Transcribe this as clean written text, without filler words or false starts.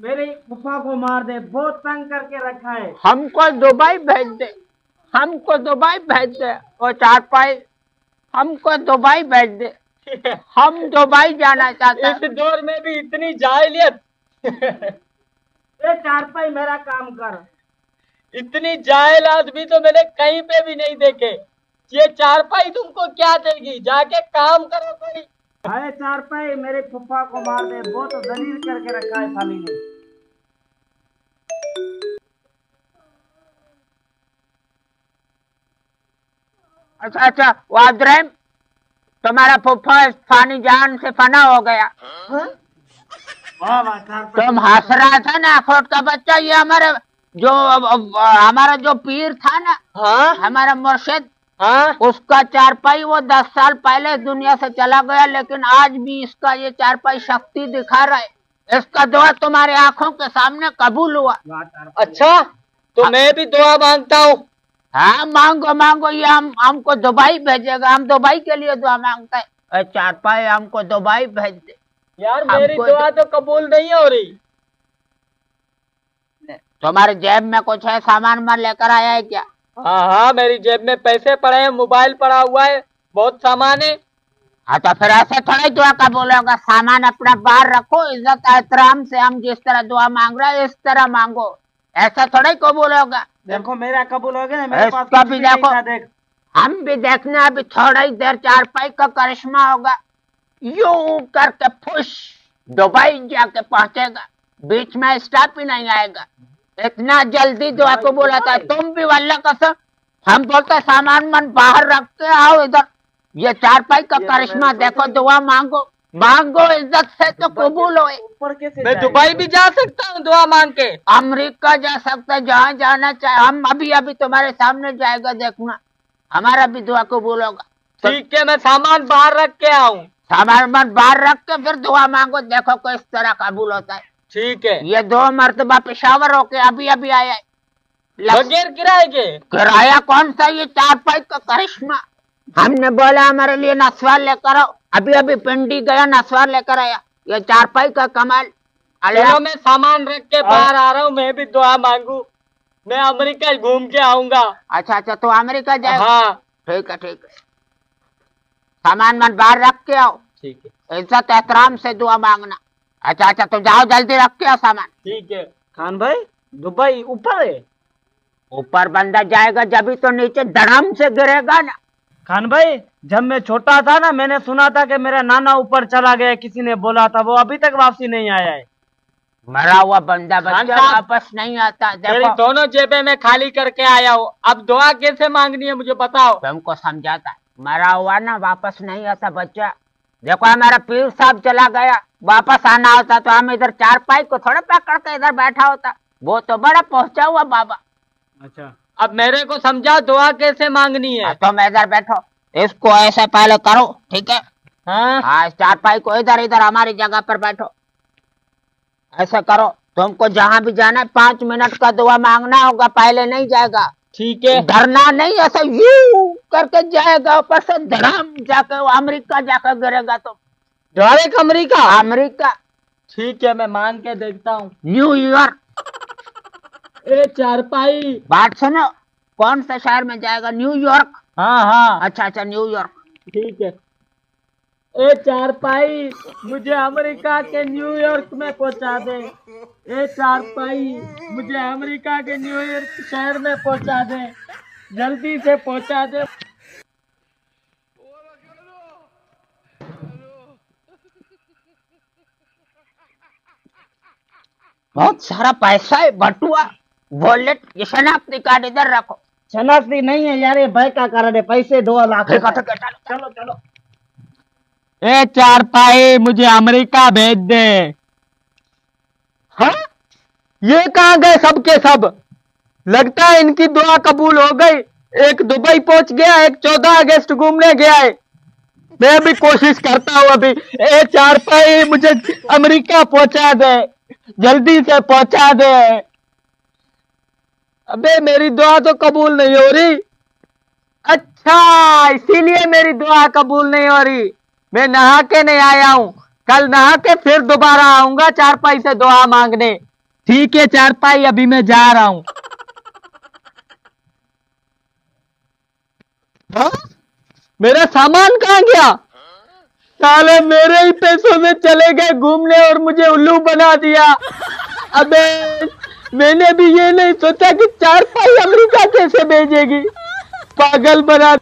मेरे फूफा को मार दे, बहुत तंग करके रखा है। हमको दुबई भेज दे, हमको दुबई भेज दे। वो चारपाई हमको दुबई भेज दे, हम दुबई जाना चाहते हैं। इस दौर में भी इतनी जाहिलियत। ये चारपाई मेरा काम कर। इतनी जाहिल आदमी तो मैंने कहीं पे भी नहीं देखे। ये चारपाई तुमको क्या देगी, जाके काम करो कोई। अरे चारपाई मेरे फूफा को मार दे, बहुत दलील करके रखा है साली ने। अच्छा अच्छा, वो अब्दुर्रहीम, तुम्हारा फूफा फानी जान से फना हो गया। वाह वाह चारपाई, तुम हंस रहा था ना अखरोट का बच्चा। ये हमारा जो पीर था ना, हाँ हमारा मुर्शिद, हाँ। उसका चारपाई वो 10 साल पहले दुनिया से चला गया, लेकिन आज भी इसका ये चारपाई शक्ति दिखा रहा है। इसका दुआ तुम्हारी आंखों के सामने कबूल हुआ। अच्छा, तो मैं भी दुआ मांगता हूँ। हाँ मांगो मांगो, ये हमको दुबई भेजेगा, हम दुबई के लिए दुआ मांगते हैं। चारपाई हमको दुबई भेज दे यार, मेरी दुआ तो कबूल नहीं हो रही। तुम्हारे जेब में कुछ है, सामान मन लेकर आया है क्या? हाँ हाँ, मेरी जेब में पैसे पड़े हैं, मोबाइल पड़ा हुआ है, बहुत सामान है। हाँ तो फिर ऐसे थोड़ा ही दुआ कबूल होगा। सामान अपना बाहर रखो, इज्जत एहतराम से हम जिस तरह दुआ मांग रहे हैं इस तरह मांगो, ऐसा थोड़ा ही कबूल होगा। देखो मेरा कबूल हो गया, मेरे पास इसका कुछ भी भी नहीं देखो, था, देख। हम भी देखना अभी थोड़ा ही देर चारपाई का करिश्मा होगा, यूं करके फुश दुबई जाके पहुंचेगा, बीच में स्टॉप ही नहीं आएगा। इतना जल्दी दुआ कबूल होता है। तुम भी वल्लाह कसम, हम बोलते सामान मन बाहर रख के आओ इधर, ये चारपाई का करिश्मा देखो, दुआ मांगो मांगो इज्जत से तो कबूल होए। ऊपर कैसे मैं जाएगा? दुबई भी जा सकता हूँ दुआ मांग के? अमेरिका जा सकता है, जहाँ जाना चाहे। हम अभी अभी तुम्हारे सामने जाएगा, देखना हमारा भी दुआ कबूल होगा। ठीक है, मैं सामान बाहर रख के आऊँ। सामान मन बाहर रख के फिर दुआ मांगो, देखो किस तरह कबूल होता है। ठीक है। ये 2 मरतबा पेशावर होके अभी अभी आया है। बगैर किराए के? किराया कौन सा, ये चारपाई का करिश्मा। हमने बोला हमारे लिए नस्वार लेकर आओ, अभी अभी पिंडी गया नस्वार लेकर आया। ये चारपाई का कमाल। चलो मैं सामान रख के बाहर आ रहा हूँ, मैं भी दुआ मांगू। मैं अमेरिका घूम के आऊंगा। अच्छा अच्छा, तो अमेरिका जाएगा? हाँ ठीक है ठीक है, सामान मन बाहर रख के आओ, ठीक है। इज्जत एहतराम से दुआ मांगना। अच्छा अच्छा, तो जाओ जल्दी रख के आओ सामान। ठीक है। खान भाई, दुबई ऊपर है? ऊपर बंदा जाएगा जब तो नीचे धड़ाम से गिरेगा ना। खान भाई, जब मैं छोटा था ना, मैंने सुना था कि मेरा नाना ऊपर चला गया, किसी ने बोला था, वो अभी तक वापसी नहीं आया है। मरा हुआ बंदा बच्चा वापस नहीं आता। मेरी देखो दोनों जेबें मैं खाली करके आया हूँ, अब दुआ कैसे मांगनी है मुझे बताओ। तुमको समझाता, मरा हुआ ना वापस नहीं आता बच्चा। देखो हमारा पीर साहब चला गया, वापस आना होता तो हम इधर चारपाई को थोड़ा पकड़ के इधर बैठा होता, वो तो बड़ा पहुंचा हुआ बाबा। अच्छा, अब मेरे को समझा दुआ कैसे मांगनी है। तुम इधर बैठो, इसको ऐसे पहले करो, ठीक है? हाँ चारपाई को इधर इधर हमारी जगह पर बैठो, ऐसा करो। तुमको जहाँ भी जाना है 5 मिनट का दुआ मांगना होगा, पहले नहीं जाएगा। ठीक है। डरना नहीं, ऐसा यू करके जाएगा, ऊपर से धड़ाम जाके वो अमेरिका जाकर गिरेगा। तुम डायरेक्ट अमेरिका? अमेरिका। ठीक है, मैं मांग के देखता हूँ। न्यूयॉर्क। ए चारपाई, बात सुनो, कौन सा शहर में जाएगा? न्यूयॉर्क? हाँ हाँ अच्छा अच्छा, न्यूयॉर्क। ठीक है। ए चारपाई, मुझे अमेरिका के न्यूयॉर्क में पहुंचा दे। ए चारपाई, मुझे अमेरिका के न्यूयॉर्क शहर में पहुंचा दे, जल्दी से पहुंचा दे। बहुत सारा पैसा है, बटुआ, वॉलेट, ये शनाख्ती कार्ड इधर रखो। शनाख्ती नहीं है यार, ये भाई का कारण है, पैसे 2 लाख। चलो चलो। ए चारपाई, मुझे अमेरिका भेज दे। हाँ, ये कहाँ गए सबके सब? लगता है इनकी दुआ कबूल हो गई। एक दुबई पहुंच गया, एक 14 अगस्त घूमने गया है। मैं भी कोशिश करता हूँ अभी। ए चारपाई, मुझे अमेरिका पहुंचा दे, जल्दी से पहुंचा दे। अबे मेरी दुआ तो कबूल नहीं हो रही। अच्छा, इसीलिए मेरी दुआ कबूल नहीं हो रही। मैं नहा के नहीं आया हूँ, कल नहा के फिर दोबारा आऊंगा चारपाई से दुआ मांगने। ठीक है चारपाई, अभी मैं जा रहा हूँ। हाँ? मेरा सामान कहाँ गया? साले मेरे ही पैसों में चले गए घूमने और मुझे उल्लू बना दिया। अबे मैंने भी ये नहीं सोचा कि चारपाई अमेरिका कैसे भेजेगी, पागल बना